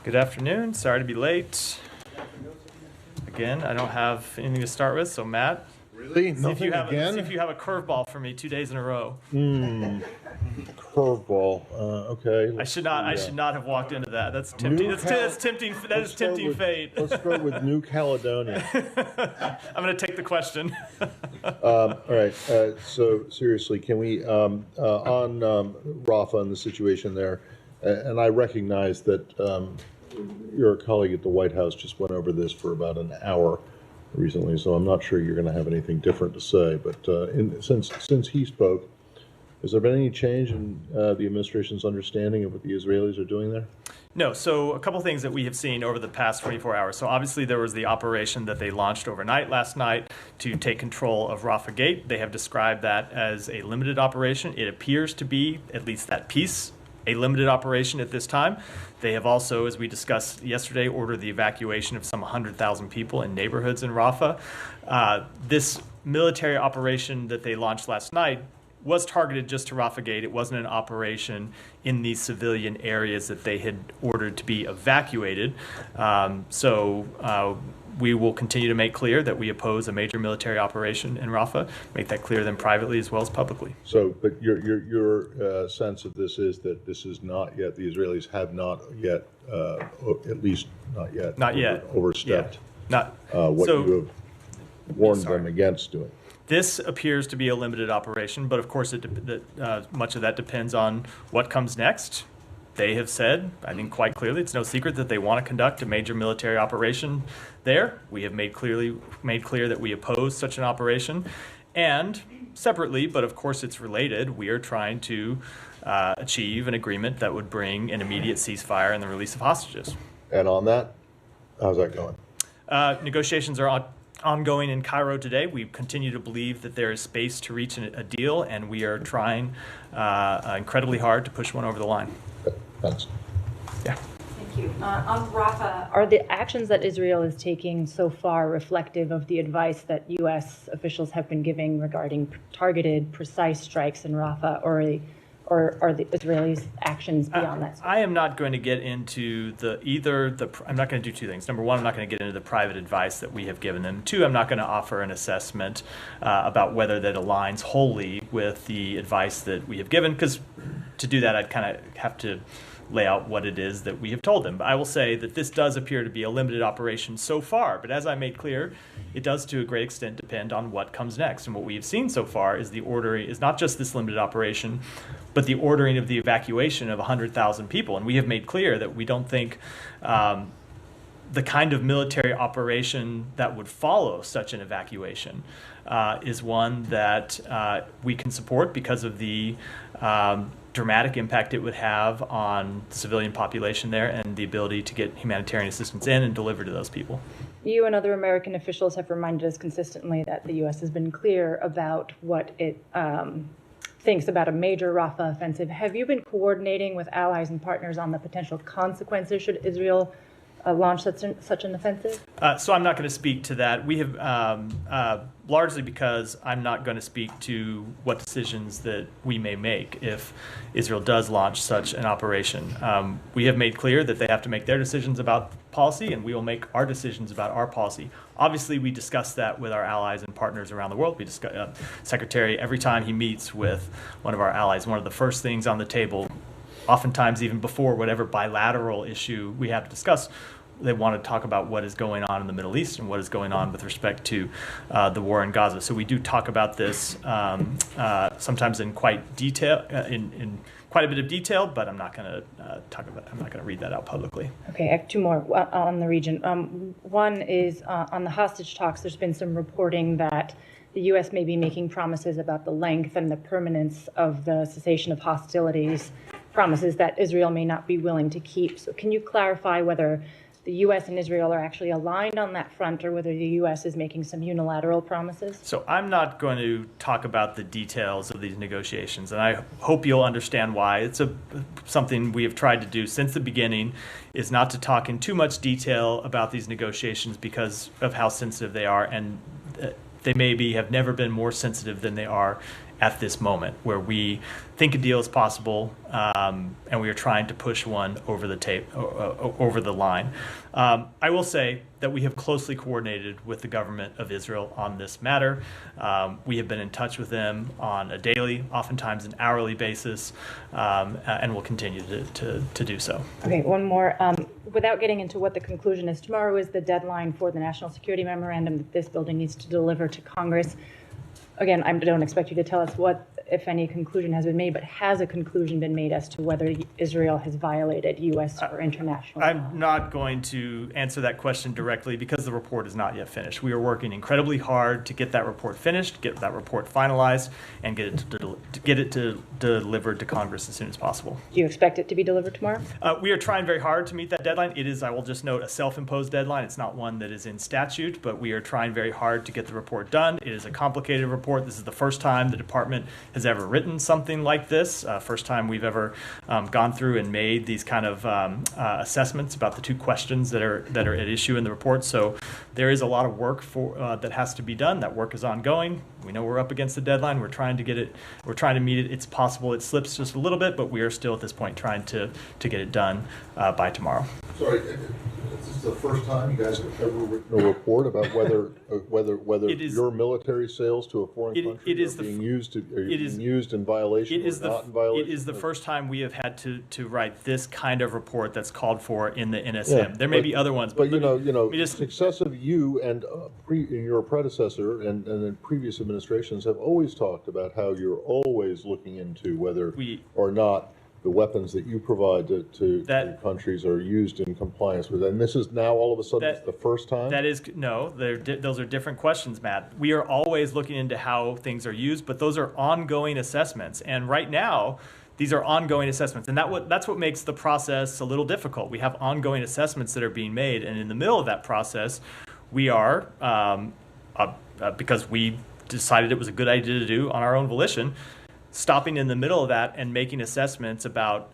Good afternoon. Sorry to be late. Again, I don't have anything to start with, so Matt, Really? see if you Nothing have again? see if you have a curveball for me 2 days in a row. Curveball. Okay. I should not have walked into that. That's tempting. That's tempting. That is tempting fate. Let's start with New Caledonia. I'm going to take the question. All right. So seriously, can we on Rafa and the situation there? And I recognize that your colleague at the White House just went over this for about an hour recently, so I'm not sure you're going to have anything different to say. But since he spoke, has there been any change in the administration's understanding of what the Israelis are doing there? No, so a couple things that we have seen over the past 24 hours. So obviously there was the operation that they launched overnight last night to take control of Rafah Gate. They have described that as a limited operation. It appears to be, at least that piece, a limited operation at this time. They have also, as we discussed yesterday, ordered the evacuation of some 100,000 people in neighborhoods in Rafah. This military operation that they launched last night was targeted just to Rafah Gate. It wasn't an operation in these civilian areas that they had ordered to be evacuated. We will continue to make clear that we oppose a major military operation in Rafah, make that clear then privately as well as publicly. So, but your sense of this is that this is not yet, the Israelis have not yet, at least not yet, overstepped what you have warned them against doing. This appears to be a limited operation, but of course much of that depends on what comes next. They have said, I think quite clearly, it's no secret that they want to conduct a major military operation there. We have made clear that we oppose such an operation. And separately, but of course it's related, we are trying to achieve an agreement that would bring an immediate ceasefire and the release of hostages. And on that, how's that going? Negotiations are ongoing in Cairo today. We continue to believe that there is space to reach a deal, and we are trying incredibly hard to push one over the line. Thanks. Yeah. Thank you. On Rafah, are the actions that Israel is taking so far reflective of the advice that U.S. officials have been giving regarding targeted, precise strikes in Rafah, or are the Israelis' actions beyond that? I am not going to get into I'm not going to do two things. Number one, I'm not going to get into the private advice that we have given them. Two, I'm not going to offer an assessment about whether that aligns wholly with the advice that we have given, because to do that, I'd kind of have to lay out what it is that we have told them. But I will say that this does appear to be a limited operation so far. But as I made clear, it does to a great extent depend on what comes next. And what we have seen so far is the ordering is not just this limited operation, but the ordering of the evacuation of 100,000 people. And we have made clear that we don't think the kind of military operation that would follow such an evacuation is one that we can support because of the dramatic impact it would have on the civilian population there and the ability to get humanitarian assistance in and deliver to those people. You and other American officials have reminded us consistently that the U.S. has been clear about what it thinks about a major Rafah offensive. Have you been coordinating with allies and partners on the potential consequences should Israel launch such an offensive? So I'm not going to speak to that. We have largely because I'm not going to speak to what decisions that we may make if Israel does launch such an operation. We have made clear that they have to make their decisions about policy, and we will make our decisions about our policy. Obviously, we discuss that with our allies and partners around the world. We discuss, Secretary, every time he meets with one of our allies, one of the first things on the table, oftentimes even before whatever bilateral issue we have to discuss, they want to talk about what is going on in the Middle East and what is going on with respect to the war in Gaza. So we do talk about this sometimes in quite a bit of detail, but I'm not going to read that out publicly. Okay, I have two more on the region. One is on the hostage talks. There's been some reporting that the U.S. may be making promises about the length and the permanence of the cessation of hostilities, promises that Israel may not be willing to keep. So can you clarify whether the U.S. and Israel are actually aligned on that front, or whether the U.S. is making some unilateral promises? So I'm not going to talk about the details of these negotiations, and I hope you'll understand why. It's something we have tried to do since the beginning, is not to talk in too much detail about these negotiations because of how sensitive they are, and they maybe have never been more sensitive than they are at this moment, where we think a deal is possible, and we are trying to push one over the line. I will say that we have closely coordinated with the government of Israel on this matter. We have been in touch with them on a daily, oftentimes an hourly basis, and will continue to do so. Okay, one more. Without getting into what the conclusion is, tomorrow is the deadline for the National Security Memorandum that this building needs to deliver to Congress. Again, I don't expect you to tell us what, if any, conclusion has been made, but has a conclusion been made as to whether Israel has violated U.S. or international law? I'm not going to answer that question directly because the report is not yet finished. We are working incredibly hard to get that report finished, get that report finalized, and get it delivered to Congress as soon as possible. Do you expect it to be delivered tomorrow? We are trying very hard to meet that deadline. It is, I will just note, a self-imposed deadline. It's not one that is in statute, but we are trying very hard to get the report done. It is a complicated report. This is the first time the department has ever written something like this. First time we've ever gone through and made these kind of assessments about the two questions that are at issue in the report. So there is a lot of work that has to be done. That work is ongoing. We know we're up against the deadline. We're trying to get it. We're trying to meet it. It's possible it slips just a little bit, but we are still at this point trying to get it done by tomorrow. Sorry, is this the first time you guys have ever written a report about whether your military sales to a foreign country are being used in violation or not in violation? It is the first time we have had to write this kind of report that's called for in the NSM. There may be other ones, but successive you and your predecessor and then previous administrations have always talked about how you're always looking into whether or not the weapons that you provide to countries are used in compliance with it. And this is now all of a sudden the first time? Those are different questions, Matt. We are always looking into how things are used, but those are ongoing assessments. And right now, these are ongoing assessments. And that's what makes the process a little difficult. We have ongoing assessments that are being made. And in the middle of that process, we are, because we decided it was a good idea to do on our own volition, stopping in the middle of that and making assessments about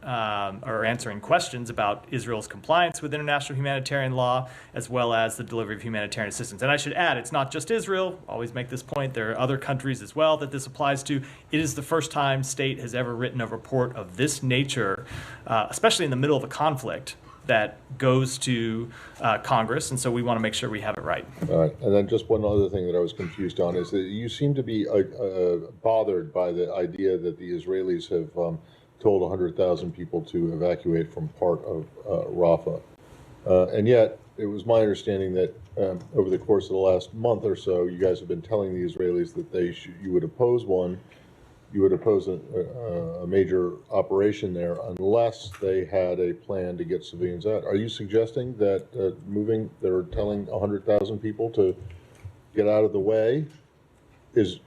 or answering questions about Israel's compliance with international humanitarian law, as well as the delivery of humanitarian assistance. And I should add, it's not just Israel. Always make this point. There are other countries as well that this applies to. It is the first time state has ever written a report of this nature, especially in the middle of a conflict, that goes to Congress, and so we want to make sure we have it right. All right, and then just one other thing that I was confused on is that you seem to be bothered by the idea that the Israelis have told 100,000 people to evacuate from part of Rafah. And yet, it was my understanding that over the course of the last month or so, you guys have been telling the Israelis that you would oppose a major operation there unless they had a plan to get civilians out. Are you suggesting that they're telling 100,000 people to get out of the way is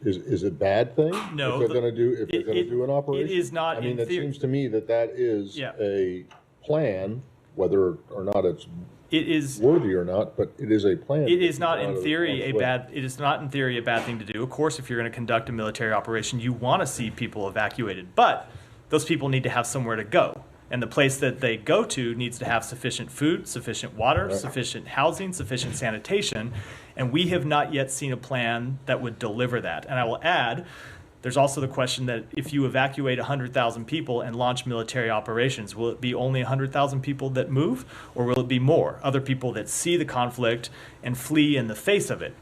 a bad thing? No. If they're going to do an operation? It is not. I mean, it seems to me that is a plan, whether or not it's worthy or not, but it is a plan. It is not in theory a bad. It is not in theory a bad thing to do. Of course, if you're going to conduct a military operation, you want to see people evacuated, but those people need to have somewhere to go, and the place that they go to needs to have sufficient food, sufficient water, sufficient housing, sufficient sanitation, and we have not yet seen a plan that would deliver that. And I will add, there's also the question that if you evacuate 100,000 people and launch military operations, will it be only 100,000 people that move, or will it be more? Other people that see the conflict and flee in the face of it.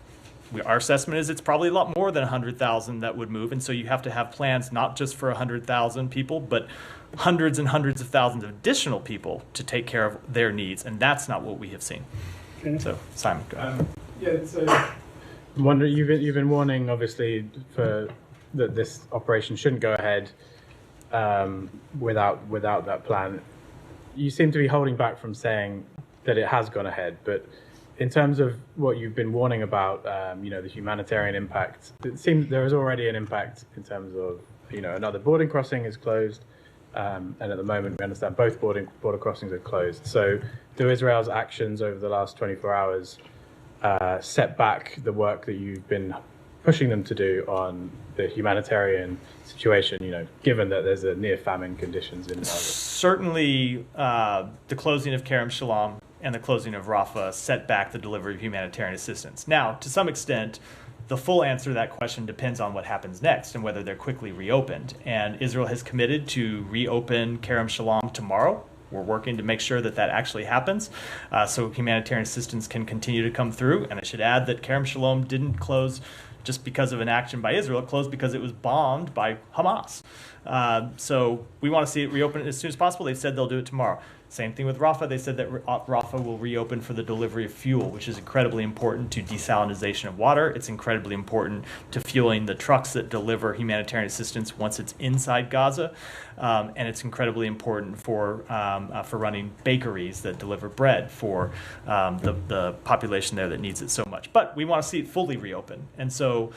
Our assessment is it's probably a lot more than 100,000 that would move, and so you have to have plans not just for 100,000 people, but hundreds and hundreds of thousands of additional people to take care of their needs, and that's not what we have seen. Okay. So, Simon, go ahead. I'm wondering, you've been warning, obviously, that this operation shouldn't go ahead without that plan. You seem to be holding back from saying that it has gone ahead, but in terms of what you've been warning about, the humanitarian impact, it seems there is already an impact in terms of, another boarding crossing is closed, and at the moment we understand both border crossings are closed. So do Israel's actions over the last 24 hours set back the work that you've been pushing them to do on the humanitarian situation, given that there's a near famine conditions in Gaza? Certainly, the closing of Kerem Shalom and the closing of Rafah set back the delivery of humanitarian assistance. Now, to some extent, the full answer to that question depends on what happens next and whether they're quickly reopened. And Israel has committed to reopen Kerem Shalom tomorrow. We're working to make sure that that actually happens, so humanitarian assistance can continue to come through. And I should add that Kerem Shalom didn't close just because of an action by Israel. It closed because it was bombed by Hamas. So we want to see it reopen as soon as possible. They said they'll do it tomorrow. Same thing with Rafah. They said that Rafah will reopen for the delivery of fuel, which is incredibly important to desalinization of water. It's incredibly important to fueling the trucks that deliver humanitarian assistance once it's inside Gaza. And it's incredibly important for running bakeries that deliver bread for the population there that needs it so much. But we want to see it fully reopen. And so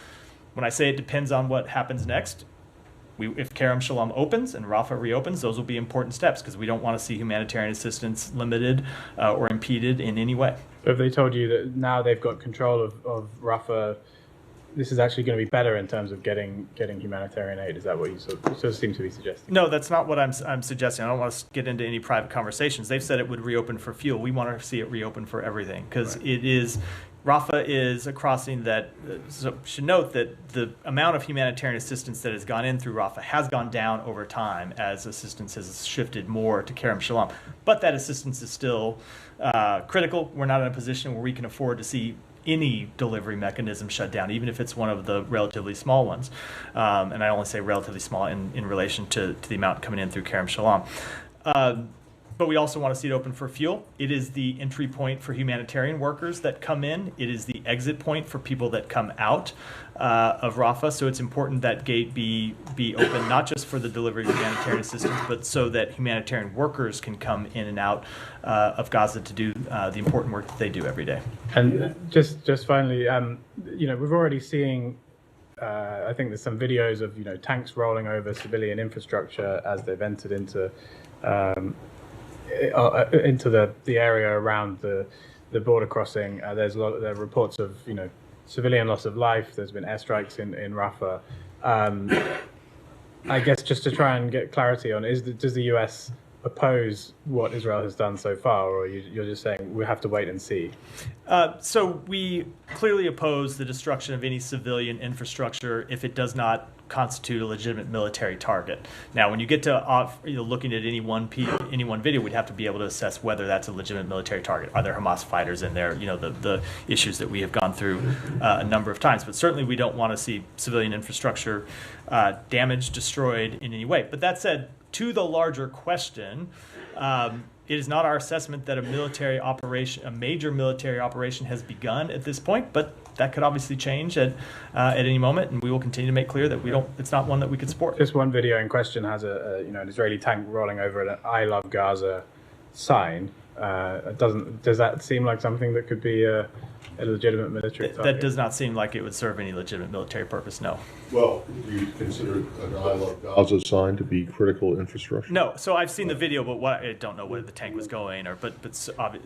when I say it depends on what happens next, if Kerem Shalom opens and Rafah reopens, those will be important steps because we don't want to see humanitarian assistance limited or impeded in any way. Have they told you that now they've got control of Rafah, this is actually going to be better in terms of getting humanitarian aid? Is that what you sort of seem to be suggesting? No, that's not what I'm suggesting. I don't want to get into any private conversations. They've said it would reopen for fuel. We want to see it reopen for everything because it is. Rafah is a crossing that, so should note that the amount of humanitarian assistance that has gone in through Rafah has gone down over time as assistance has shifted more to Kerem Shalom. But that assistance is still critical. We're not in a position where we can afford to see any delivery mechanism shut down, even if it's one of the relatively small ones. And I only say relatively small in relation to the amount coming in through Kerem Shalom. But we also want to see it open for fuel. It is the entry point for humanitarian workers that come in. It is the exit point for people that come out of Rafah. So it's important that gate be open, not just for the delivery of humanitarian assistance, but so that humanitarian workers can come in and out of Gaza to do the important work that they do every day. And just finally, we've already seen, I think there's some videos of, tanks rolling over civilian infrastructure as they've entered into the area around the border crossing. There are reports of civilian loss of life. There's been airstrikes in Rafah. I guess just to try and get clarity on, does the US oppose what Israel has done so far, or you're just saying we have to wait and see? So we clearly oppose the destruction of any civilian infrastructure if it does not constitute a legitimate military target. Now, when you get to looking at any one video, we'd have to be able to assess whether that's a legitimate military target. Are there Hamas fighters in there? The issues that we have gone through a number of times. But certainly we don't want to see civilian infrastructure damaged, destroyed in any way. But that said, to the larger question, it is not our assessment that a major military operation has begun at this point, but that could obviously change at any moment, and we will continue to make clear that it's not one that we could support. Just one video in question has an Israeli tank rolling over an "I love Gaza" sign. Does that seem like something that could be a legitimate military target? That does not seem like it would serve any legitimate military purpose, no. Well, do you consider an I love Gaza sign to be critical infrastructure? No. So I've seen the video, but I don't know where the tank was going, but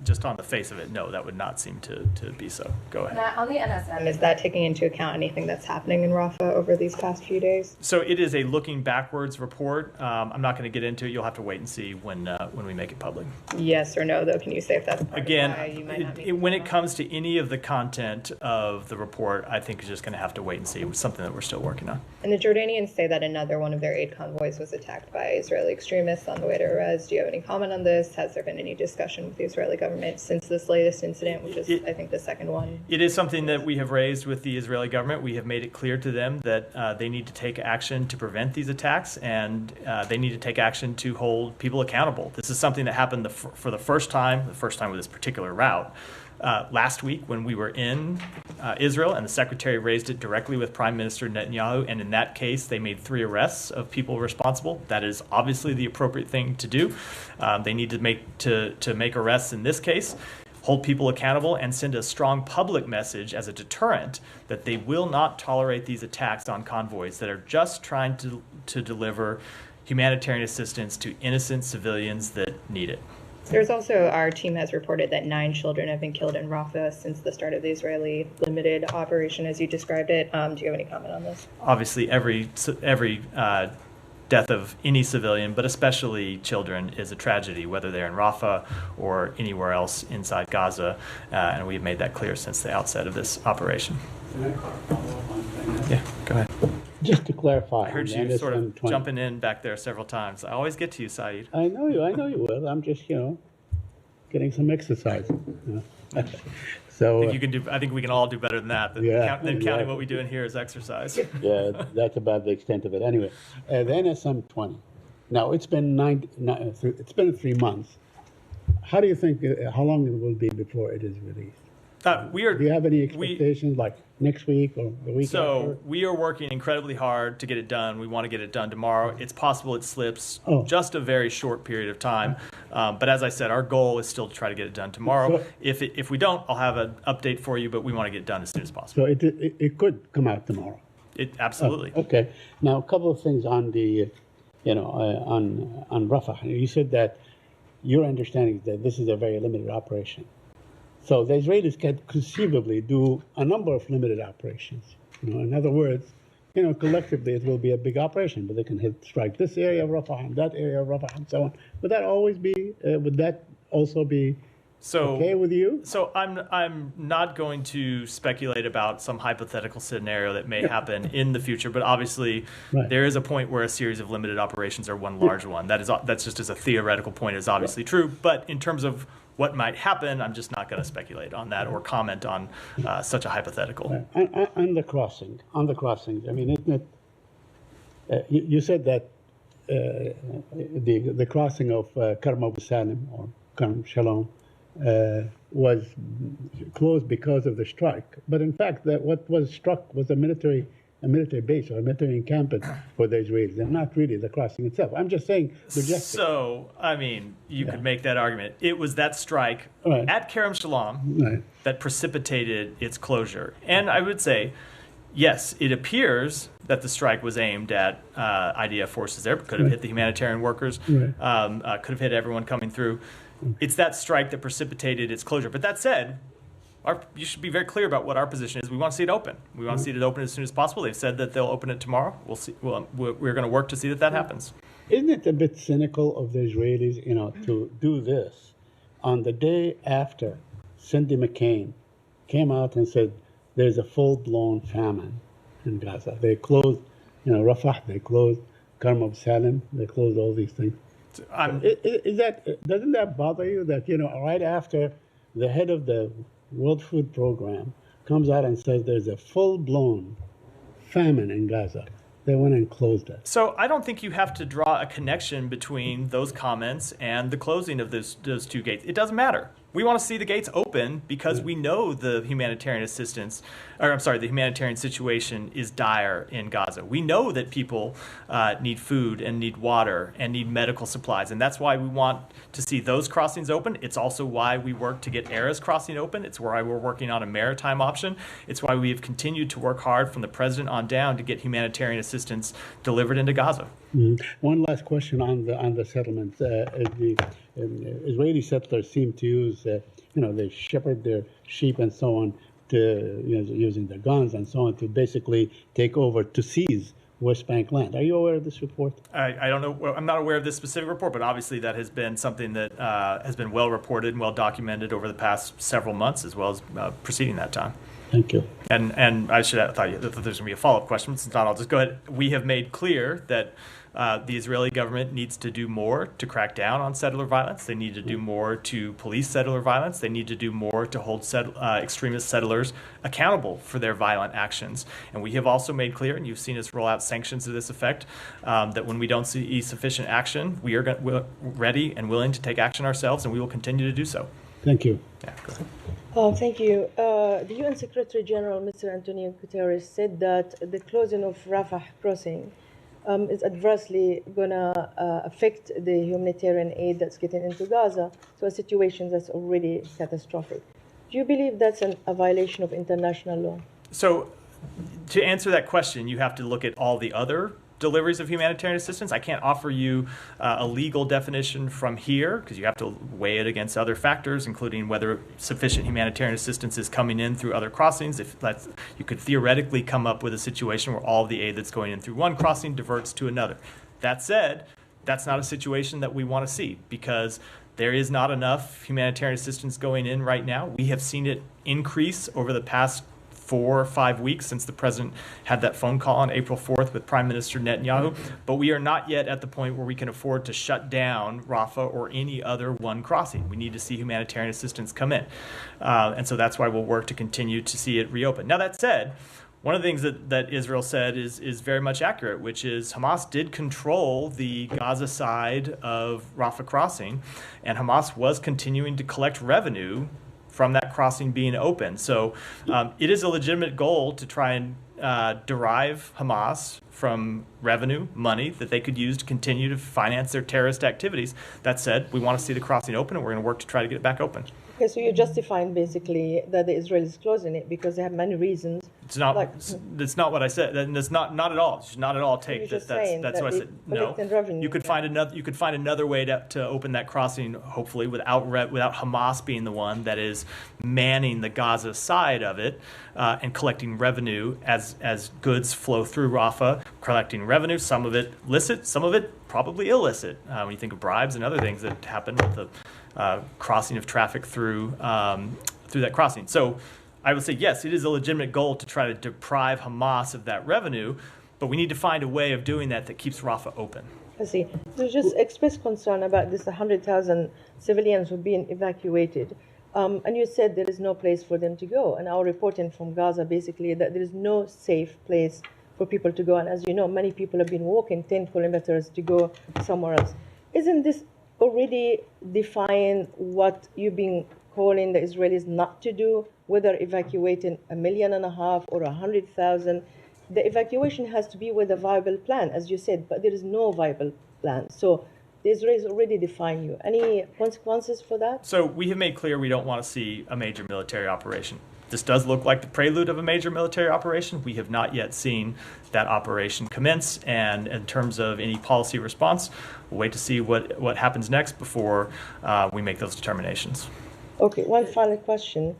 just on the face of it, no, that would not seem to be so. Go ahead. Matt, on the NSM, is that taking into account anything that's happening in Rafah over these past few days? So it is a looking backwards report. I'm not going to get into it. You'll have to wait and see when we make it public. Yes or no, though? Can you say if that's part Again, of why you might not when it comes to any of the content of the report, I think you're just going to have to wait and see. It's something that we're still working on. And the Jordanians say that another one of their aid convoys was attacked by Israeli extremists on the way to Erez. Do you have any comment on this? Has there been any discussion with the Israeli government since this latest incident, which is, I think, the second one? It is something that we have raised with the Israeli government. We have made it clear to them that they need to take action to prevent these attacks, and they need to take action to hold people accountable. This is something that happened for the first time with this particular route. Last week when we were in Israel, and the secretary raised it directly with Prime Minister Netanyahu, and in that case they made 3 arrests of people responsible. That is obviously the appropriate thing to do. They need to make arrests in this case, hold people accountable, and send a strong public message as a deterrent that they will not tolerate these attacks on convoys that are just trying to deliver humanitarian assistance to innocent civilians that need it. There's also, our team has reported that 9 children have been killed in Rafah since the start of the Israeli limited operation, as you described it. Do you have any comment on this? Obviously, every death of any civilian, but especially children, is a tragedy, whether they're in Rafah or anywhere else inside Gaza. And we've made that clear since the outset of this operation. Yeah, go ahead. Just to clarify, I heard you sort of jumping in back there several times. I always get to you, Saeed. I know you will. I'm just, getting some exercise. So I think we can all do better than that. Counting what we do in here as exercise. yeah, that's about the extent of it. Anyway, the NSM-20. Now it's been 3 months. How do you think? How long it will be before it is released? Do you have any expectations, like next week or the week after? So we are working incredibly hard to get it done. We want to get it done tomorrow. It's possible it slips just a very short period of time. But as I said, our goal is still to try to get it done tomorrow. If we don't, I'll have an update for you, but we want to get it done as soon as possible. So it could come out tomorrow? Absolutely. Okay. Now, a couple of things on the, on Rafah. You said that your understanding is that this is a very limited operation. So the Israelis can conceivably do a number of limited operations. In other words, collectively it will be a big operation, but they can strike this area of Rafah and that area of Rafah and so on. Would that also be okay with you? So I'm not going to speculate about some hypothetical scenario that may happen in the future, but obviously there is a point where a series of limited operations are one large one. That's just as a theoretical point is obviously true, but in terms of what might happen, I'm just not going to speculate on that or comment on such a hypothetical. On the crossings, I mean, isn't it? You said that the crossing of Karm Abu Salim or Karm Shalom was closed because of the strike, but in fact, what was struck was a military base or a military encampment for the Israelis, and not really the crossing itself. I'm just saying. So, I mean, you could make that argument. It was that strike at Kerem Shalom that precipitated its closure. And I would say, yes, it appears that the strike was aimed at IDF forces there. Could have hit the humanitarian workers. Could have hit everyone coming through. It's that strike that precipitated its closure. But that said, you should be very clear about what our position is. We want to see it open. We want to see it open as soon as possible. They've said that they'll open it tomorrow. We'll see. We're going to work to see that happens. Isn't it a bit cynical of the Israelis, to do this on the day after Cindy McCain came out and said there's a full-blown famine in Gaza? They closed, Rafah. They closed Karm Abu Salim. They closed all these things. Doesn't that bother you that right after the head of the World Food Program comes out and says there's a full-blown famine in Gaza? They went and closed it. So I don't think you have to draw a connection between those comments and the closing of those two gates. It doesn't matter. We want to see the gates open because we know the humanitarian the humanitarian situation is dire in Gaza. We know that people need food and need water and need medical supplies, and that's why we want to see those crossings open. It's also why we work to get Erez crossing open. It's why we're working on a maritime option. It's why we have continued to work hard from the president on down to get humanitarian assistance delivered into Gaza. Mm-hmm. One last question on the settlements. The Israeli settlers seem to use, they shepherd their sheep and so on to using their guns and so on to basically take over, to seize West Bank land. Are you aware of this report? I don't know. Well, I'm not aware of this specific report, but obviously that has been something that has been well reported and well documented over the past several months, as well as preceding that time. Thank you. And I thought there's going to be a follow-up question. Since not, I'll just go ahead. We have made clear that the Israeli government needs to do more to crack down on settler violence. They need to do more to police settler violence. They need to do more to hold extremist settlers accountable for their violent actions. And we have also made clear, and you've seen us roll out sanctions to this effect, that when we don't see sufficient action, we're ready and willing to take action ourselves, and we will continue to do so. Thank you. Yeah, go ahead. Thank you. The UN Secretary General, Mr. Antonio Guterres, said that the closing of Rafah crossing is adversely going to affect the humanitarian aid that's getting into Gaza, so a situation that's already catastrophic. Do you believe that's a violation of international law? So to answer that question, you have to look at all the other deliveries of humanitarian assistance. I can't offer you a legal definition from here because you have to weigh it against other factors, including whether sufficient humanitarian assistance is coming in through other crossings. You could theoretically come up with a situation where all the aid that's going in through one crossing diverts to another. That said, that's not a situation that we want to see because there is not enough humanitarian assistance going in right now. We have seen it increase over the past 4 or 5 weeks since the president had that phone call on April 4th with Prime Minister Netanyahu. But we are not yet at the point where we can afford to shut down Rafah or any other one crossing. We need to see humanitarian assistance come in. And so that's why we'll work to continue to see it reopen. Now, that said, one of the things that Israel said is very much accurate, which is Hamas did control the Gaza side of Rafah crossing, and Hamas was continuing to collect revenue from that crossing being open. So it is a legitimate goal to try and derive Hamas from revenue, money that they could use to continue to finance their terrorist activities. That said, we want to see the crossing open, and we're going to work to try to get it back open. Okay, so you're justifying basically that the Israelis closing it because they have many reasons. It's not. Like, That's not what I said. And it's not at all. You should not at all take You're that. just saying That's that what I they said. No, collect revenue. you could find another. You could find another way to open that crossing, hopefully without Hamas being the one that is manning the Gaza side of it and collecting revenue as goods flow through Rafah. Collecting revenue, some of it licit, some of it probably illicit. When you think of bribes and other things that happen with the crossing of traffic through that crossing. So I would say, yes, it is a legitimate goal to try to deprive Hamas of that revenue, but we need to find a way of doing that keeps Rafah open. I see. So just express concern about this 100,000 civilians who are being evacuated. And you said there is no place for them to go. And our reporting from Gaza basically that there is no safe place for people to go. And as you know, many people have been walking 10 kilometers to go somewhere else. Isn't this already define what you've been calling the Israelis not to do, whether evacuating 1.5 million or 100,000? The evacuation has to be with a viable plan, as you said, but there is no viable plan. So the Israelis already define you. Any consequences for that? So we have made clear we don't want to see a major military operation. This does look like the prelude of a major military operation. We have not yet seen that operation commence. And in terms of any policy response, we'll wait to see what happens next before we make those determinations. Okay, one final question.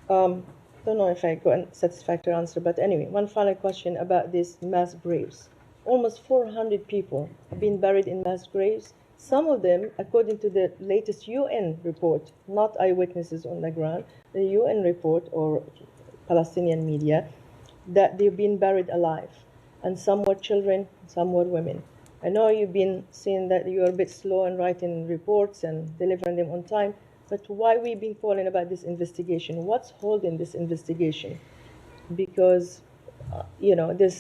Don't know if I got a satisfactory answer, but anyway, one final question about these mass graves. Almost 400 people have been buried in mass graves. Some of them, according to the latest UN report, not eyewitnesses on the ground, the UN report or Palestinian media, that they've been buried alive. And some were children, some were women. I know you've been saying that you're a bit slow in writing reports and delivering them on time, but why we've been calling about this investigation? What's holding this investigation? Because, there's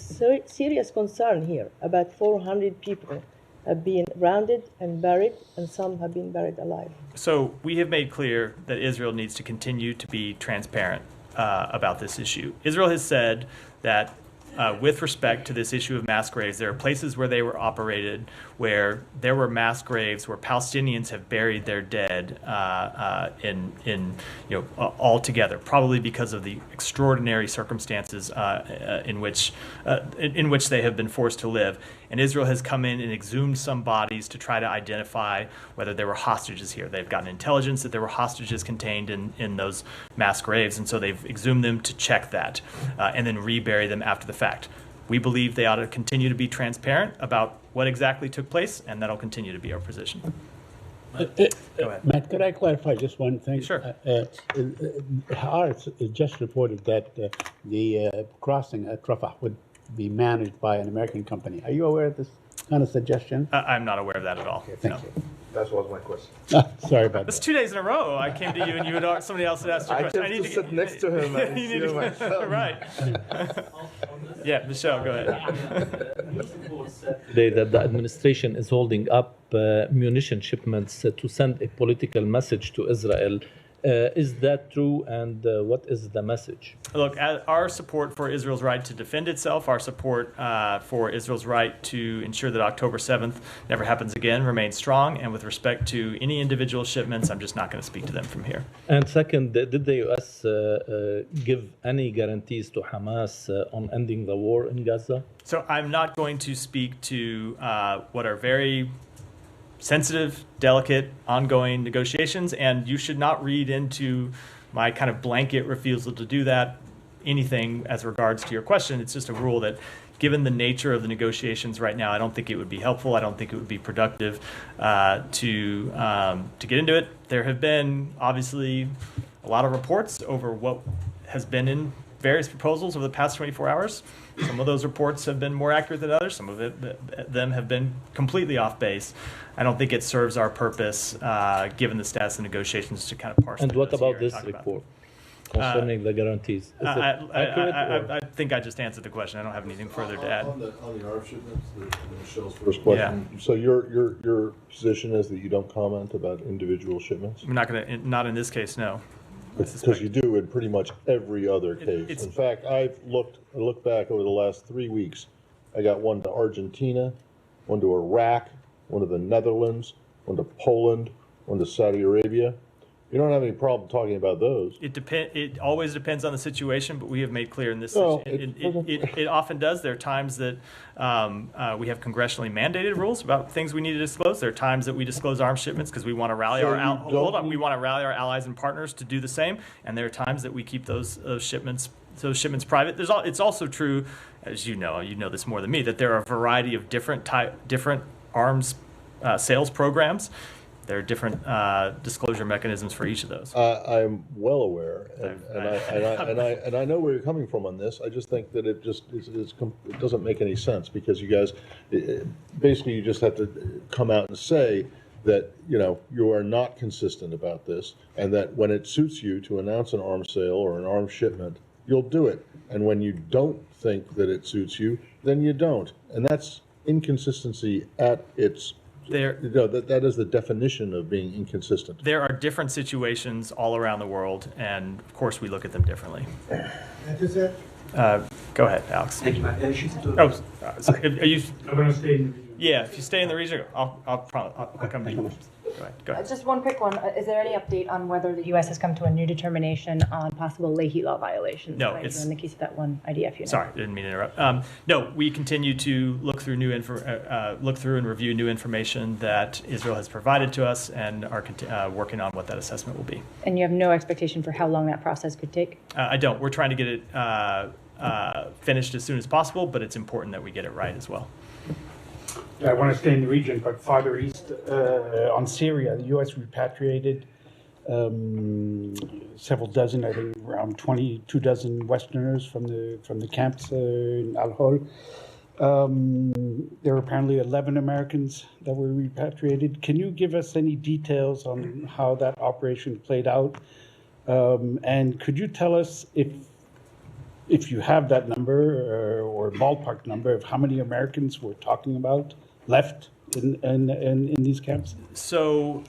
serious concern here about 400 people have been rounded and buried, and some have been buried alive. So we have made clear that Israel needs to continue to be transparent about this issue. Israel has said that with respect to this issue of mass graves, there are places where they were operated where there were mass graves where Palestinians have buried their dead all together, probably because of the extraordinary circumstances in which they have been forced to live. And Israel has come in and exhumed some bodies to try to identify whether there were hostages here. They've gotten intelligence that there were hostages contained in those mass graves, and so they've exhumed them to check that and then rebury them after the fact. We believe they ought to continue to be transparent about what exactly took place, and that'll continue to be our position. Go ahead. Matt, could I clarify just one thing? Sure. Haaretz just reported that the crossing at Rafah would be managed by an American company. Are you aware of this kind of suggestion? I'm not aware of that at all. Okay, thank No. you. That was my question. Sorry about That's that. 2 days in a row. I came to you and somebody else had asked you a question. I need to sit next to him and You see need to- myself. Right. Yeah, Michelle, go ahead. Today that the administration is holding up munition shipments to send a political message to Israel. Is that true, and what is the message? Look, our support for Israel's right to defend itself, our support for Israel's right to ensure that October 7th never happens again remains strong. And with respect to any individual shipments, I'm just not going to speak to them from here. And second, did the U.S. give any guarantees to Hamas on ending the war in Gaza? So I'm not going to speak to what are very sensitive, delicate, ongoing negotiations, and you should not read into my kind of blanket refusal to do that anything as regards to your question. It's just a rule that given the nature of the negotiations right now, I don't think it would be helpful. I don't think it would be productive to get into it. There have been obviously a lot of reports over what has been in various proposals over the past 24 hours. Some of those reports have been more accurate than others. Some of them have been completely off base. I don't think it serves our purpose, given the status of negotiations, to kind of parse. And what about this talk report concerning the guarantees? Is it accurate, or? I think I just answered the question. I don't have anything further to add. On the ARM shipments, Michelle's first question. Yeah. So your position is that you don't comment about individual shipments? I'm not in this case, no. Because you do in pretty much every other case. In fact, I looked back over the last 3 weeks. I got one to Argentina, one to Iraq, one to the Netherlands, one to Poland, one to Saudi Arabia. You don't have any problem talking about those. It always depends on the situation, but we have made clear in this. It often does. There are times that we have congressionally mandated rules about things we need to disclose. There are times that we disclose arms shipments because we want to rally we want to rally our allies and partners to do the same. And there are times that we keep those shipments private. It's also true, as you know this more than me, that there are a variety of different arms sales programs. There are different disclosure mechanisms for each of those. I'm well aware, and I know where you're coming from on this. I just think that it doesn't make any sense, because you guys, basically, you just have to come out and say that you are not consistent about this, and that when it suits you to announce an arms sale or an arms shipment, you'll do it, and when you don't think that it suits you, then you don't, and that's inconsistency at its. That is the definition of being inconsistent. There are different situations all around the world, and of course we look at them differently. Go ahead, Alex. Thank you. Are you? I'm going to stay in the region. Yeah, if you stay in the region, I'll come to you. Go ahead. Just one quick one. Is there any update on whether the U.S. has come to a new determination on possible Leahy law violations? No, it's in the case of that one IDF unit. Sorry, didn't mean to interrupt. No, we continue to look through and review new information that Israel has provided to us, and are working on what that assessment will be. And you have no expectation for how long that process could take? I don't. We're trying to get it finished as soon as possible, but it's important that we get it right as well. I want to stay in the region, but farther east on Syria, the U.S. repatriated several dozen, I think around 22 dozen Westerners from the camps in Al-Hol. There were apparently 11 Americans that were repatriated. Can you give us any details on how that operation played out? And could you tell us if you have that number or ballpark number of how many Americans we're talking about left in these camps? So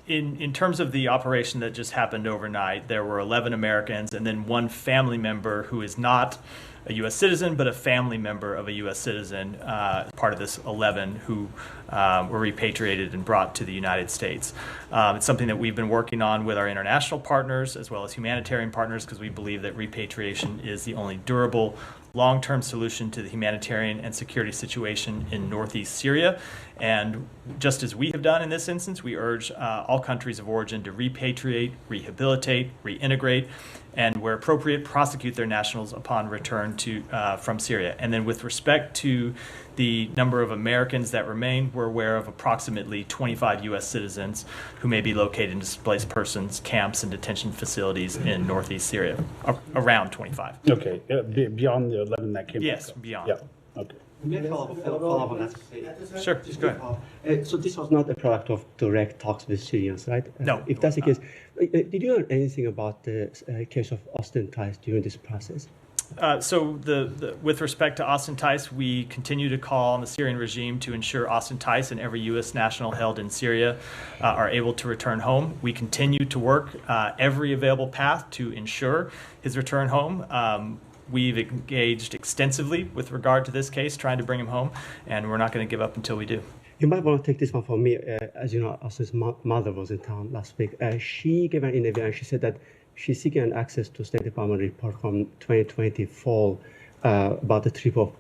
in terms of the operation that just happened overnight, there were 11 Americans and then one family member who is not a U.S. citizen, but a family member of a U.S. citizen, part of this 11 who were repatriated and brought to the United States. It's something that we've been working on with our international partners as well as humanitarian partners, because we believe that repatriation is the only durable, long-term solution to the humanitarian and security situation in northeast Syria. And just as we have done in this instance, we urge all countries of origin to repatriate, rehabilitate, reintegrate, and where appropriate, prosecute their nationals upon return from Syria. And then with respect to the number of Americans that remain, we're aware of approximately 25 U.S. citizens who may be located in displaced persons camps and detention facilities in northeast Syria, around 25. Okay, beyond the 11 that came back. Yes, beyond. Yeah, okay. May I follow up on that? Sure, just go ahead. So this was not a product of direct talks with Syrians, right? No. If that's the case, did you learn anything about the case of Austin Tice during this process? So with respect to Austin Tice, we continue to call on the Syrian regime to ensure Austin Tice and every U.S. national held in Syria are able to return home. We continue to work every available path to ensure his return home. We've engaged extensively with regard to this case, trying to bring him home, and we're not going to give up until we do. You might want to take this one from me. As you know, Austin's mother was in town last week. She gave an interview and she said that she's seeking access to State Department report from 2020 fall about the trip of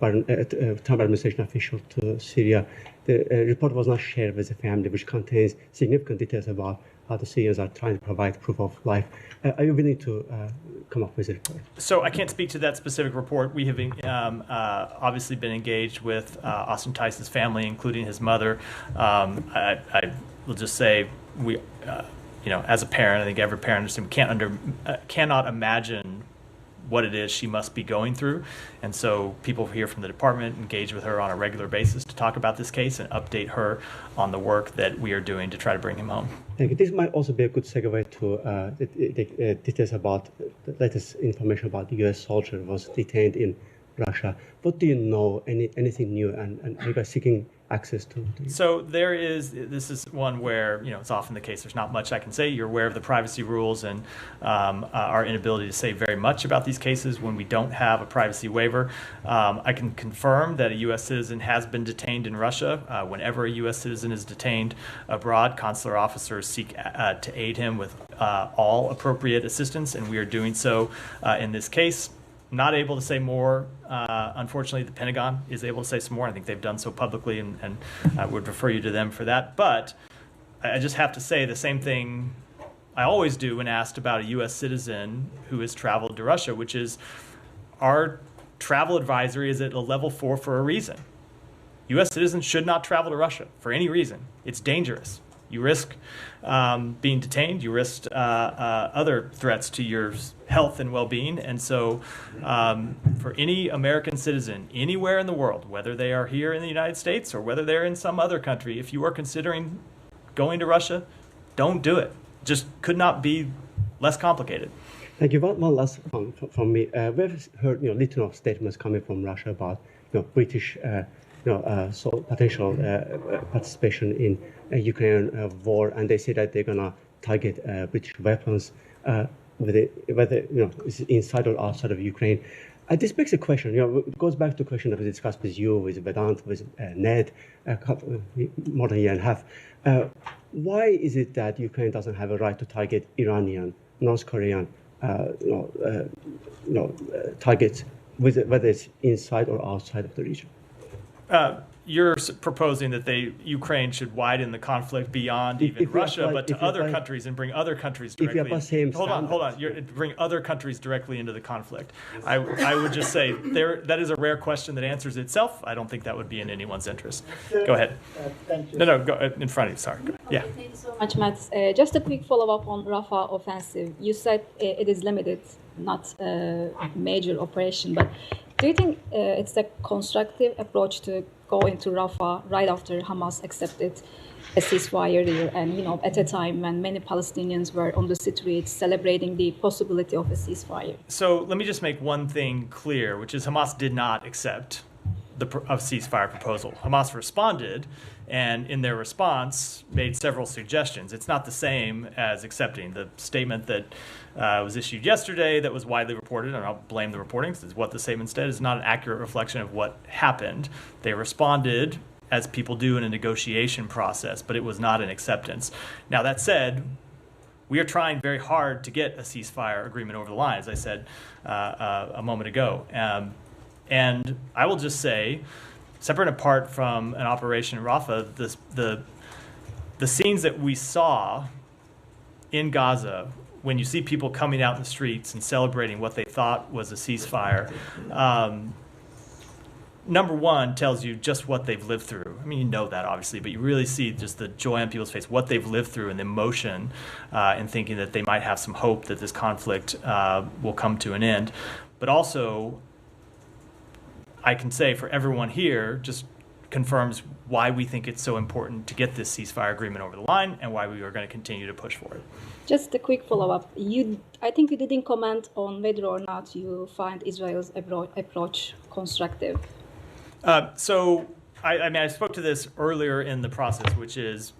Trump administration official to Syria. The report was not shared with the family, which contains significant details about how the Syrians are trying to provide proof of life. Are you willing to come up with a report? So I can't speak to that specific report. We have obviously been engaged with Austin Tice's family, including his mother. I will just say we, as a parent, I think every parent cannot imagine what it is she must be going through. And so people here from the department engage with her on a regular basis to talk about this case and update her on the work that we are doing to try to bring him home. Thank you. This might also be a good segue to the details about the latest information about the U.S. soldier who was detained in Russia. What do you know? Anything new? And are you guys seeking access to? So this is one where, it's often the case. There's not much I can say. You're aware of the privacy rules and our inability to say very much about these cases when we don't have a privacy waiver. I can confirm that a U.S. citizen has been detained in Russia. Whenever a U.S. citizen is detained abroad, consular officers seek to aid him with all appropriate assistance, and we are doing so in this case. Not able to say more. Unfortunately, the Pentagon is able to say some more. I think they've done so publicly, and I would refer you to them for that. But I just have to say the same thing I always do when asked about a U.S. citizen who has traveled to Russia, which is our travel advisory is at a level 4 for a reason. U.S. citizens should not travel to Russia for any reason. It's dangerous. You risk being detained. You risk other threats to your health and well-being. And so for any American citizen anywhere in the world, whether they are here in the United States or whether they're in some other country, if you are considering going to Russia, don't do it. Just could not be less complicated. Thank you. One last one from me. We've heard little of statements coming from Russia about British potential participation in Ukraine war, and they say that they're gonna target British weapons, whether it's inside or outside of Ukraine. This begs a question. It goes back to a question that we discussed with you, with Vedant, with Ned, more than a year and a half. Why is it that Ukraine doesn't have a right to target Iranian, North Korean, targets, whether it's inside or outside of the region? You're proposing that Ukraine should widen the conflict beyond even Russia, but to other countries and bring other countries directly. Hold on. Bring other countries directly into the conflict. I would just say that is a rare question that answers itself. I don't think that would be in anyone's interest. Go ahead. Thank you. No, go in front of you. Sorry. Yeah. Thank you so much, Matt. Just a quick follow-up on Rafah offensive. You said it is limited, not a major operation, but do you think it's a constructive approach to go into Rafah right after Hamas accepted a ceasefire there, and at a time when many Palestinians were on the streets celebrating the possibility of a ceasefire? So let me just make one thing clear, which is Hamas did not accept a ceasefire proposal. Hamas responded, and in their response made several suggestions. It's not the same as accepting. The statement that was issued yesterday that was widely reported, and I'll blame the reporting because it's what the statement said, is not an accurate reflection of what happened. They responded as people do in a negotiation process, but it was not an acceptance. Now, that said, we are trying very hard to get a ceasefire agreement over the line, as I said a moment ago. And I will just say, separate and apart from an operation in Rafah, the scenes that we saw in Gaza, when you see people coming out in the streets and celebrating what they thought was a ceasefire, number one, tells you just what they've lived through. I mean, you know that, obviously, but you really see just the joy on people's face, what they've lived through, and the emotion in thinking that they might have some hope that this conflict will come to an end. But also, I can say for everyone here, just confirms why we think it's so important to get this ceasefire agreement over the line and why we are going to continue to push for it. Just a quick follow-up. I think you didn't comment on whether or not you find Israel's approach constructive. So I spoke to this earlier in the process, which is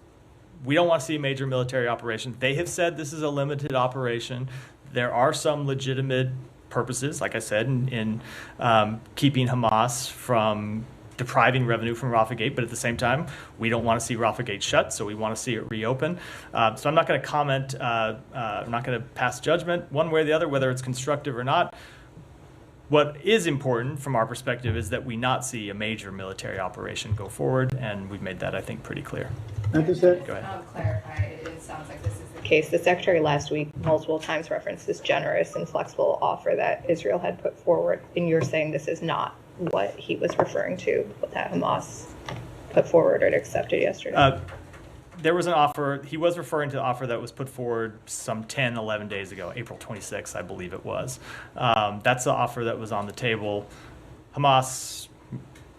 we don't want to see a major military operation. They have said this is a limited operation. There are some legitimate purposes, like I said, in keeping Hamas from depriving revenue from Rafah Gate, but at the same time, we don't want to see Rafah Gate shut, so we want to see it reopen. So I'm not going to comment, I'm not going to pass judgment one way or the other, whether it's constructive or not. What is important from our perspective is that we not see a major military operation go forward, and we've made that, I think, pretty clear. Go ahead. Clarify, it sounds like this is the case. The Secretary last week multiple times referenced this generous and flexible offer that Israel had put forward, and you're saying this is not what he was referring to, that Hamas put forward or accepted yesterday. There was an offer. He was referring to the offer that was put forward some 10, 11 days ago, April 26th, I believe it was. That's the offer that was on the table. Hamas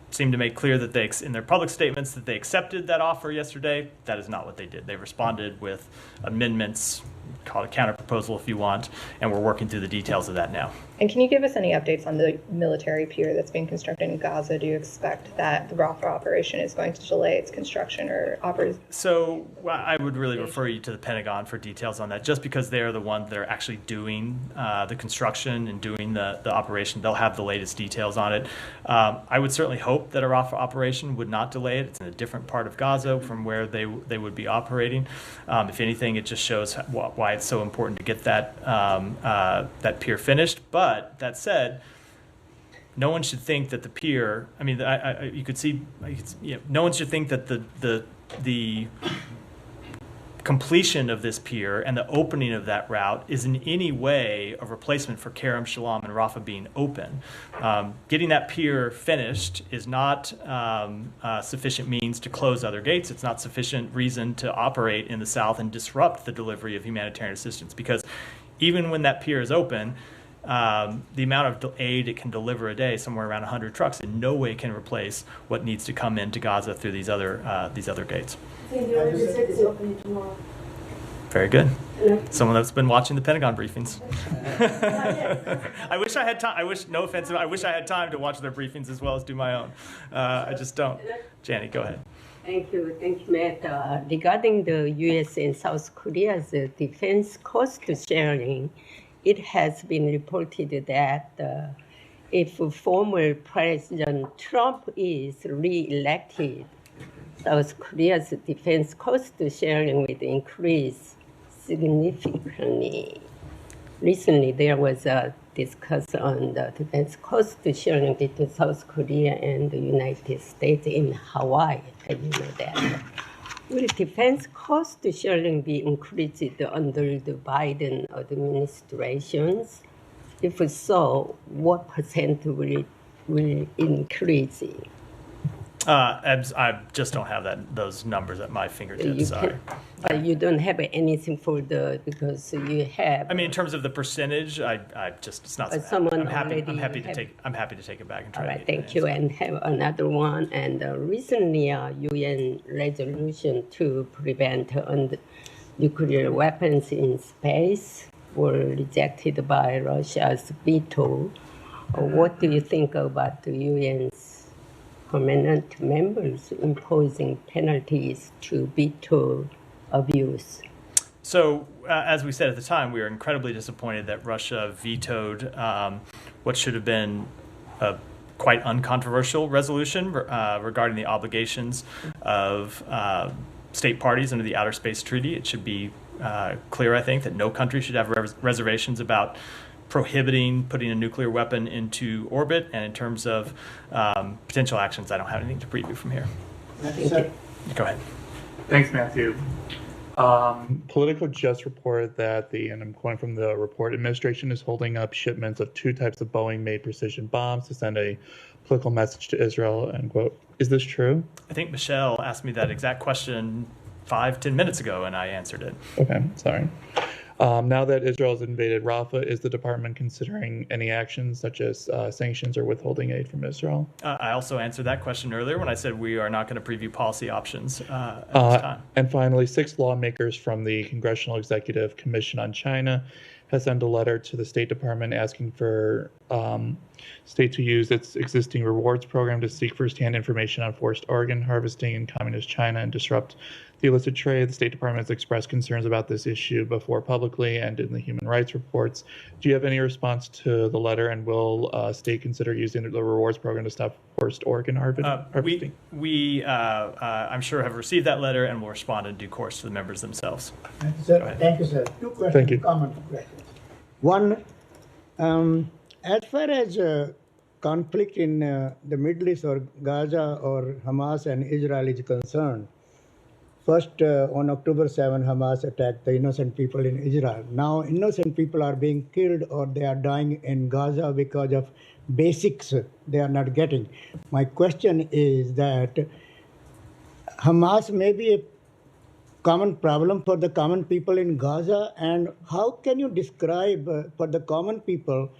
seemed to make clear that they, in their public statements, that they accepted that offer yesterday. That is not what they did. They responded with amendments, call it a counter proposal if you want, and we're working through the details of that now. And can you give us any updates on the military pier that's being constructed in Gaza? Do you expect that the Rafah operation is going to delay its construction or operation? So I would really refer you to the Pentagon for details on that, just because they are the ones that are actually doing the construction and doing the operation. They'll have the latest details on it. I would certainly hope that a Rafah operation would not delay it. It's in a different part of Gaza from where they would be operating. If anything, it just shows why it's so important to get that pier finished. But that said, no one should think that the pier. I mean, no one should think that the completion of this pier and the opening of that route is in any way a replacement for Kerem Shalom and Rafah being open. Getting that pier finished is not sufficient means to close other gates. It's not sufficient reason to operate in the south and disrupt the delivery of humanitarian assistance, because even when that pier is open, the amount of aid it can deliver a day, somewhere around 100 trucks, in no way can replace what needs to come into Gaza through these other gates. Very good. Someone that's been watching the Pentagon briefings. I wish I had time. No offense. I wish I had time to watch their briefings as well as do my own. I just don't. Janie, go ahead. Thank you, Matt. Regarding the U.S. and South Korea's defense cost sharing, it has been reported that if former President Trump is re-elected, South Korea's defense cost sharing will increase significantly. Recently, there was a discussion on the defense cost sharing between South Korea and the United States in Hawaii. You know that. Will defense cost sharing be increased under the Biden administrations? If so, what percent will increase? I just don't have those numbers at my fingertips. Sorry. But you don't have anything for because you have. I mean, in terms of the percentage, it's not. I'm happy to take it back and try. All right, thank you. And have another one. And recently, UN resolution to prevent nuclear weapons in space were rejected by Russia's veto. What do you think about the UN's permanent members imposing penalties to veto abuse? So, as we said at the time, we are incredibly disappointed that Russia vetoed what should have been a quite uncontroversial resolution regarding the obligations of state parties under the Outer Space Treaty. It should be clear, I think, that no country should have reservations about prohibiting putting a nuclear weapon into orbit. And in terms of potential actions, I don't have anything to preview from here. Go ahead. Thanks, Matthew. Politico just reported that and I'm quoting from the report, administration is holding up shipments of 2 types of Boeing-made precision bombs to send a political message to Israel, end quote. Is this true? I think Michelle asked me that exact question 5-10 minutes ago, and I answered it. Okay, sorry. Now that Israel has invaded Rafah, is the department considering any actions such as sanctions or withholding aid from Israel? I also answered that question earlier when I said we are not going to preview policy options at this time. And finally, 6 lawmakers from the Congressional Executive Commission on China has sent a letter to the State Department asking for state to use its existing rewards program to seek firsthand information on forced organ harvesting in communist China and disrupt the illicit trade. The State Department has expressed concerns about this issue before publicly and in the human rights reports. Do you have any response to the letter, and will state consider using the rewards program to stop forced organ harvesting? We I'm sure, have received that letter and will respond in due course to the members themselves. Thank you, sir. Thank you, sir. 2 questions. Thank you. Common questions. One, as far as conflict in the Middle East or Gaza or Hamas and Israel is concerned, First, on October 7, Hamas attacked the innocent people in Israel. Now, innocent people are being killed or they are dying in Gaza because of basics they are not getting. My question is that Hamas may be a common problem for the common people in Gaza, and how can you describe for the common people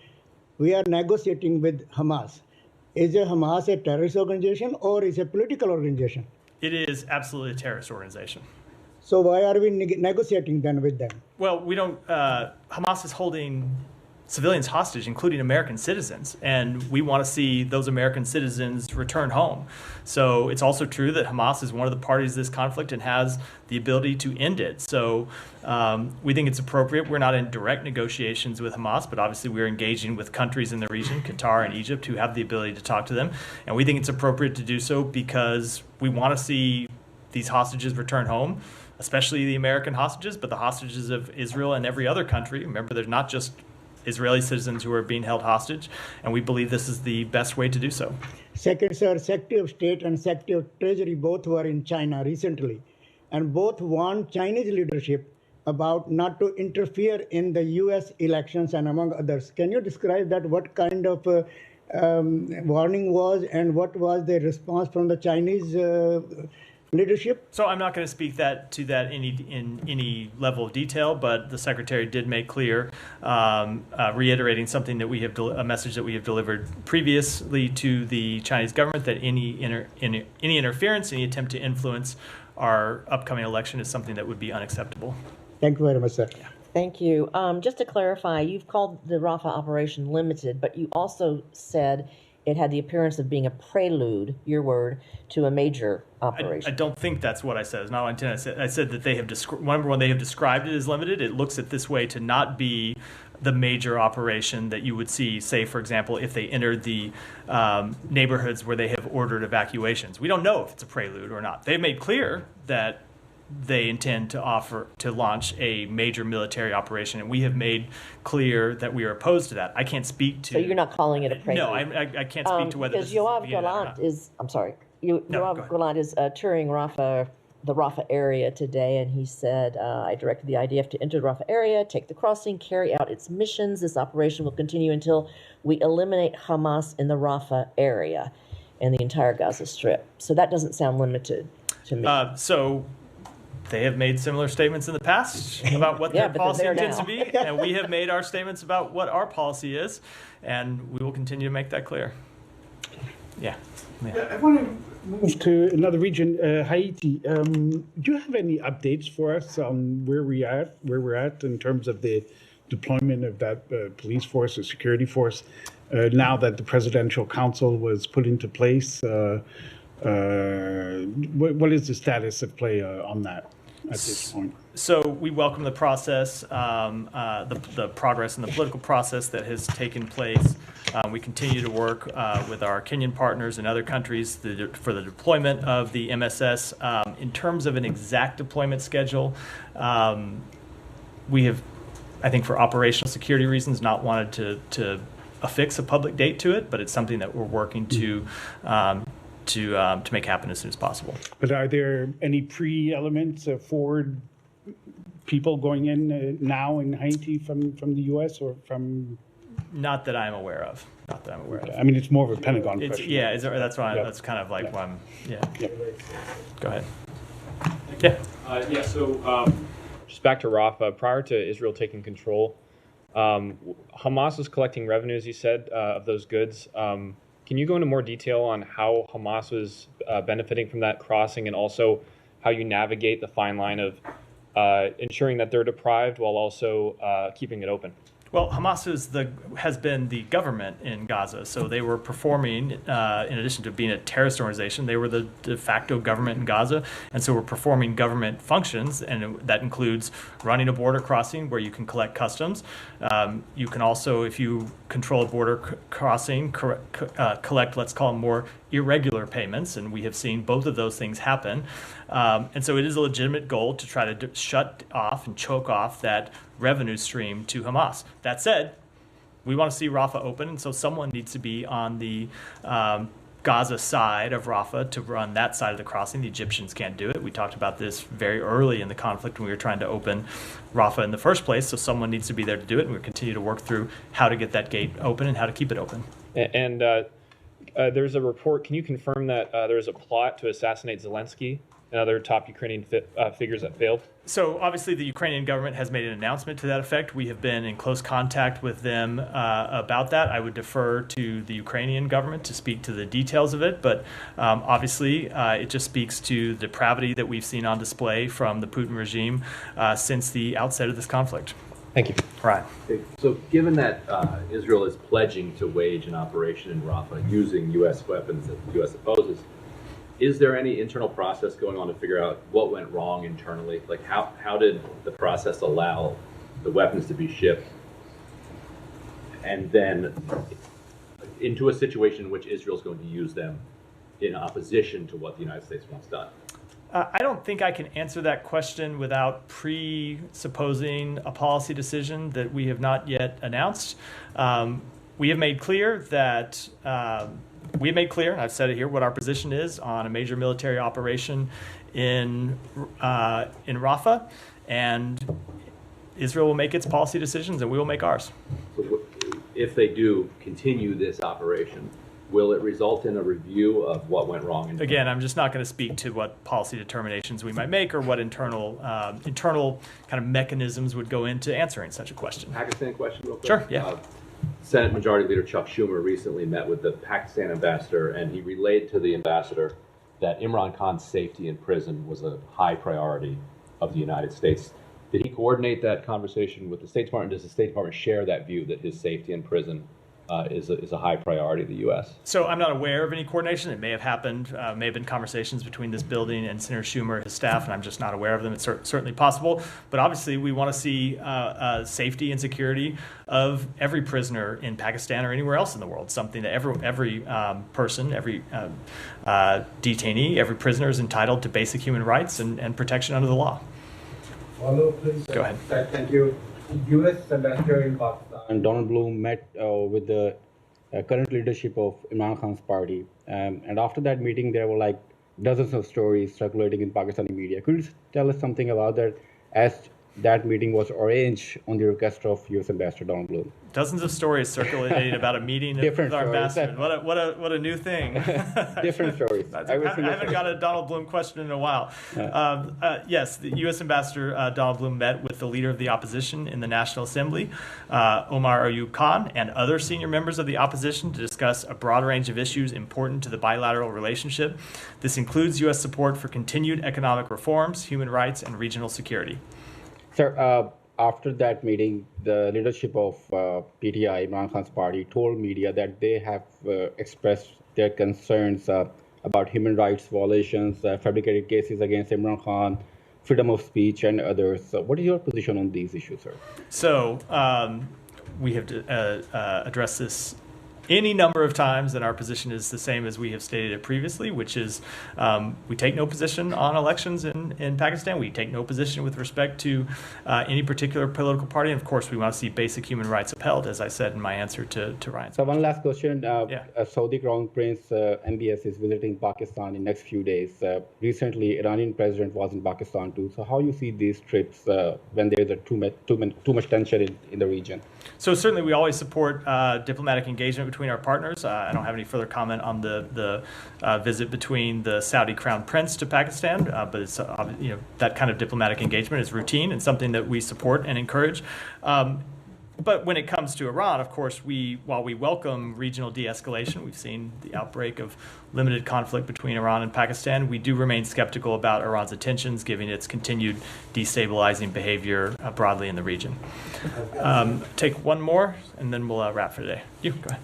we are negotiating with Hamas? Is Hamas a terrorist organization or is it a political organization? It is absolutely a terrorist organization. So why are we negotiating then with them? Well, we don't. Hamas is holding civilians hostage, including American citizens, and we want to see those American citizens return home. So it's also true that Hamas is one of the parties to this conflict and has the ability to end it. So we think it's appropriate. We're not in direct negotiations with Hamas, but obviously we're engaging with countries in the region, Qatar and Egypt, who have the ability to talk to them. And we think it's appropriate to do so because we want to see these hostages return home, especially the American hostages, but the hostages of Israel and every other country. Remember, there's not just Israeli citizens who are being held hostage, and we believe this is the best way to do so. Second, sir, Secretary of State and Secretary of Treasury both were in China recently, and both warned Chinese leadership about not to interfere in the U.S. elections and among others. Can you describe that? What kind of warning was, and what was the response from the Chinese leadership? So I'm not going to speak to that in any level of detail, but the secretary did make clear, reiterating something that we have a message that we have delivered previously to the Chinese government, that any interference, any attempt to influence our upcoming election is something that would be unacceptable. Thank you very much, sir. Thank you. Just to clarify, you've called the Rafah operation limited, but you also said it had the appearance of being a prelude, your word, to a major operation. I don't think that's what I said. It's not what I intended. I said that they have number one, they have described it as limited. It looks at this way to not be the major operation that you would see, say, for example, if they entered the neighborhoods where they have ordered evacuations. We don't know if it's a prelude or not. They've made clear that they intend to launch a major military operation, and we have made clear that we are opposed to that. I can't speak to. So you're not calling it a prelude? No, I can't speak to whether. Because Yoav Gallant is. I'm sorry. Yoav Gallant is touring the Rafah area today, and he said, "I directed the IDF to enter the Rafah area, take the crossing, carry out its missions. This operation will continue until we eliminate Hamas in the Rafah area and the entire Gaza Strip." So that doesn't sound limited to me. They have made similar statements in the past about what their policy intends to be, and we have made our statements about what our policy is, and we will continue to make that clear. Yeah. I want to move to another region, Haiti. Do you have any updates for us on where we're at in terms of the deployment of that police force or security force now that the Presidential Council was put into place? What is the status of play on that at this point? So we welcome the process, the progress in the political process that has taken place. We continue to work with our Kenyan partners and other countries for the deployment of the MSS. In terms of an exact deployment schedule, we have, I think for operational security reasons, not wanted to affix a public date to it, but it's something that we're working to make happen as soon as possible. But are there any pre-elements forward people going in now in Haiti from the U.S. or from? Not that I'm aware of. I mean, it's more of a Pentagon question. Yeah, that's why. That's kind of like why I'm. Yeah. Go ahead. Yeah. So just back to Rafah. Prior to Israel taking control, Hamas was collecting revenue, as you said, of those goods. Can you go into more detail on how Hamas was benefiting from that crossing, and also how you navigate the fine line of ensuring that they're deprived while also keeping it open? Well, Hamas has been the government in Gaza, so they were performing, in addition to being a terrorist organization, they were the de facto government in Gaza, and so we're performing government functions, and that includes running a border crossing where you can collect customs. You can also, if you control a border crossing, collect, let's call them more irregular payments, and we have seen both of those things happen. And so it is a legitimate goal to try to shut off and choke off that revenue stream to Hamas. That said, we want to see Rafah open, and so someone needs to be on the Gaza side of Rafah to run that side of the crossing. The Egyptians can't do it. We talked about this very early in the conflict when we were trying to open Rafah in the first place, so someone needs to be there to do it, and we'll continue to work through how to get that gate open and how to keep it open. And there's a report. Can you confirm that there's a plot to assassinate Zelensky and other top Ukrainian figures that failed? So obviously the Ukrainian government has made an announcement to that effect. We have been in close contact with them about that. I would defer to the Ukrainian government to speak to the details of it, but obviously it just speaks to the depravity that we've seen on display from the Putin regime since the outset of this conflict. Thank you. Right. So given that Israel is pledging to wage an operation in Rafah using U.S. weapons that the U.S. opposes, is there any internal process going on to figure out what went wrong internally? Like how did the process allow the weapons to be shipped and then into a situation in which Israel is going to use them in opposition to what the United States wants done? I don't think I can answer that question without presupposing a policy decision that we have not yet announced. We have made clear that and I've said it here, what our position is on a major military operation in Rafah, and Israel will make its policy decisions, and we will make ours. So if they do continue this operation, will it result in a review of what went wrong? Again, I'm just not going to speak to what policy determinations we might make or what internal kind of mechanisms would go into answering such a question. Pakistan question real quick? Sure, yeah. Senate Majority Leader Chuck Schumer recently met with the Pakistan ambassador, and he relayed to the ambassador that Imran Khan's safety in prison was a high priority of the United States. Did he coordinate that conversation with the State Department? Does the State Department share that view that his safety in prison is a high priority of the U.S.? So I'm not aware of any coordination. It may have happened, may have been conversations between this building and Senator Schumer, his staff, and I'm just not aware of them. It's certainly possible. But obviously we want to see safety and security of every prisoner in Pakistan or anywhere else in the world, something that every person, every detainee, every prisoner is entitled to basic human rights and protection under the law. Follow, please. Go ahead. Thank you. U.S. Ambassador in Pakistan, And Donald Bloom met with the current leadership of Imran Khan's party. And after that meeting, there were like dozens of stories circulating in Pakistani media. Could you tell us something about that, as that meeting was arranged on the request of U.S. Ambassador Donald Bloom? Dozens of stories circulating about a meeting with our ambassador. What a new thing. Different stories. I haven't got a Donald Bloom question in a while. Yes, the U.S. Ambassador Donald Bloom met with the leader of the opposition in the National Assembly, Omar Ayub Khan, and other senior members of the opposition to discuss a broad range of issues important to the bilateral relationship. This includes U.S. support for continued economic reforms, human rights, and regional security. Sir, after that meeting, the leadership of PTI, Imran Khan's party, told media that they have expressed their concerns about human rights violations, fabricated cases against Imran Khan, freedom of speech, and others. What is your position on these issues, sir? So we have addressed this any number of times, and our position is the same as we have stated it previously, which is we take no position on elections in Pakistan. We take no position with respect to any particular political party. And of course, we want to see basic human rights upheld, as I said in my answer to Ryan. So one last question. Saudi Crown Prince MBS is visiting Pakistan in next few days. Recently, Iranian president was in Pakistan too. So how you see these trips when there is too much tension in the region? So certainly we always support diplomatic engagement between our partners. I don't have any further comment on the visit between the Saudi Crown Prince to Pakistan, but it's that kind of diplomatic engagement is routine and something that we support and encourage. But when it comes to Iran, of course, while we welcome regional de-escalation, we've seen the outbreak of limited conflict between Iran and Pakistan, we do remain skeptical about Iran's intentions, given its continued destabilizing behavior broadly in the region. Take one more, and then we'll wrap for today. You, go ahead.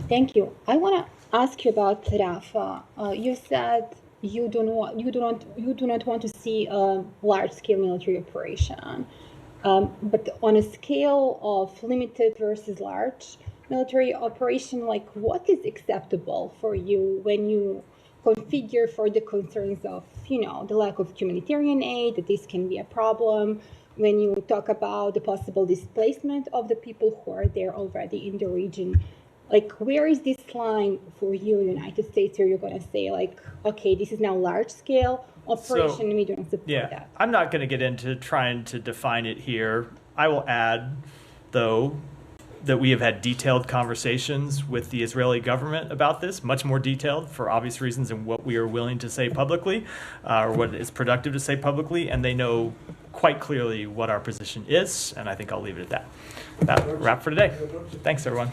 Thank you. I want to ask you about Rafah. You said you do not want to see a large-scale military operation. But on a scale of limited versus large military operation, like what is acceptable for you when you configure for the concerns of, the lack of humanitarian aid, that this can be a problem, when you talk about the possible displacement of the people who are there already in the region? Like, where is this line for you, United States, where you're going to say, like, okay, this is now large scale operation, and we don't support that? I'm not going to get into trying to define it here. I will add, though, that we have had detailed conversations with the Israeli government about this, much more detailed for obvious reasons than what we are willing to say publicly, or what is productive to say publicly, and they know quite clearly what our position is, and I think I'll leave it at that. That wrap for today. Thanks, everyone.